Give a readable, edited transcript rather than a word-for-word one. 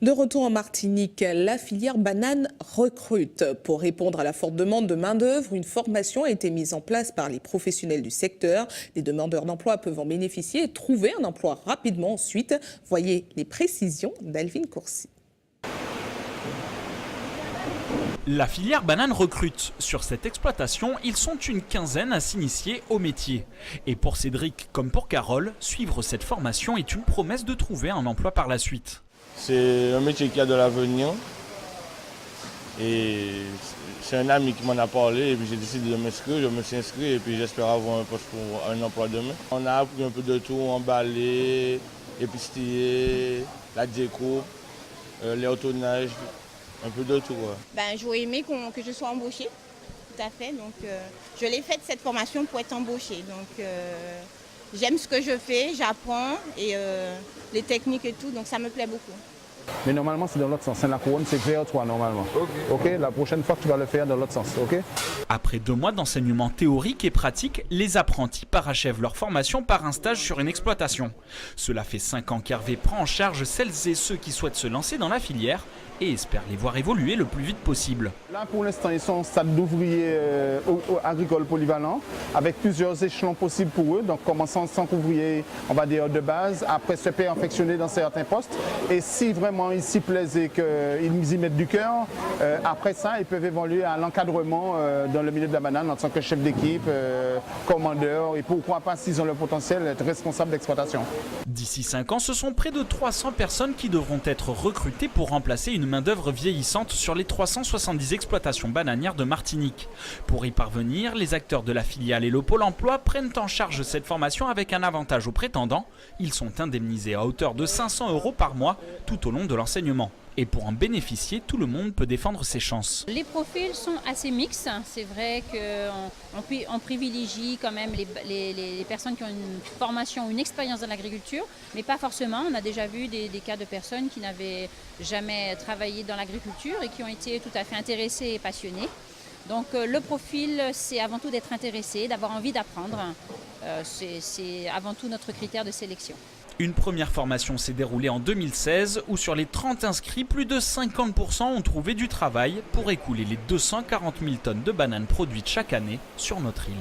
De retour en Martinique, la filière banane recrute. Pour répondre à la forte demande de main-d'œuvre, une formation a été mise en place par les professionnels du secteur. Les demandeurs d'emploi peuvent en bénéficier et trouver un emploi rapidement ensuite. Voyez les précisions d'Alvin Courcy. La filière banane recrute. Sur cette exploitation, ils sont une quinzaine à s'initier au métier. Et pour Cédric comme pour Carole, suivre cette formation est une promesse de trouver un emploi par la suite. C'est un métier qui a de l'avenir et c'est un ami qui m'en a parlé et puis j'ai décidé de m'inscrire, je me suis inscrit et puis j'espère avoir un poste pour un emploi demain. On a appris un peu de tout, emballer, épistiller, la découpe, l'autonnage, un peu de tout. J'aurais aimé que je sois embauchée, tout à fait. Donc je l'ai faite cette formation pour être embauchée. Donc j'aime ce que je fais, j'apprends et les techniques et tout, donc ça me plaît beaucoup. Mais normalement, c'est dans l'autre sens. La couronne, c'est vers toi normalement. Ok. La prochaine fois, tu vas le faire dans l'autre sens. Ok. Après 2 mois d'enseignement théorique et pratique, les apprentis parachèvent leur formation par un stage sur une exploitation. Cela fait 5 ans qu'Hervé prend en charge celles et ceux qui souhaitent se lancer dans la filière et espère les voir évoluer le plus vite possible. Là, pour l'instant, ils sont au stade d'ouvriers agricoles polyvalents, avec plusieurs échelons possibles pour eux. Donc, commençant en tant qu'ouvrier, on va dire, de base, après se perfectionner dans certains postes. Et si vraiment ils s'y plaisent et qu'ils y mettent du cœur, après ça, ils peuvent évoluer à l'encadrement dans le milieu de la banane en tant que chef d'équipe, commandeur, et pourquoi pas, s'ils ont le potentiel, être responsable d'exploitation. D'ici 5 ans, ce sont près de 300 personnes qui devront être recrutées pour remplacer une main-d'œuvre vieillissante sur les 370 exploitations bananières de Martinique. Pour y parvenir, les acteurs de la filiale et le Pôle emploi prennent en charge cette formation avec un avantage aux prétendants. Ils sont indemnisés à hauteur de 500 € par mois tout au long de l'enseignement. Et pour en bénéficier, tout le monde peut défendre ses chances. Les profils sont assez mixtes. C'est vrai qu'on privilégie quand même les personnes qui ont une formation, une expérience dans l'agriculture, mais pas forcément. On a déjà vu des cas de personnes qui n'avaient jamais travaillé dans l'agriculture et qui ont été tout à fait intéressées et passionnées. Donc le profil, c'est avant tout d'être intéressé, d'avoir envie d'apprendre. C'est avant tout notre critère de sélection. Une première formation s'est déroulée en 2016 où sur les 30 inscrits, plus de 50% ont trouvé du travail pour écouler les 240 000 tonnes de bananes produites chaque année sur notre île.